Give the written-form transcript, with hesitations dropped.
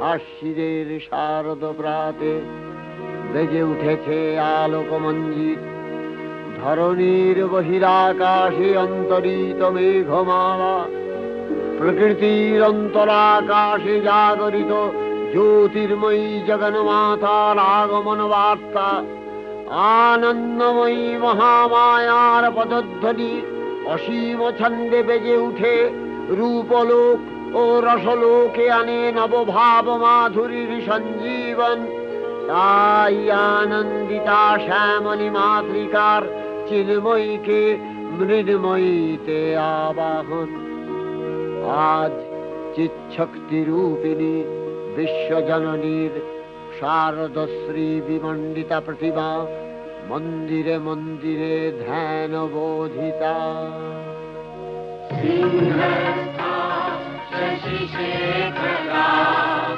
আশ্বিনের শারদ প্রাতে বেজে উঠেছে আলোকমঞ্জিত। ধরণীর বহিরাকাশে অন্তরিত মেঘমালা, প্রকৃতির অন্তরাকাশে জাগরিত জ্যোতির্ময়ী জগন্মাতার আগমন বার্তা। আনন্দময়ী মহামায়ার পদধ্বনি অসীম ছন্দে বেজে উঠে রূপলোক ও রসলোকে আনে নবভাব মাধুরীর সঞ্জীবন। তাই আনন্দিতা শ্যামলী মাতৃকার চিন্ময়ীকে মৃন্ময়ীতে আবাহন। আজ চিৎশক্তি রূপিণী বিশ্বজননীর শারদশ্রী বিমণ্ডিতা প্রতিমা মন্দিরে মন্দিরে ধ্যান বোধিতা। সিংহস্থা শশিশেখরা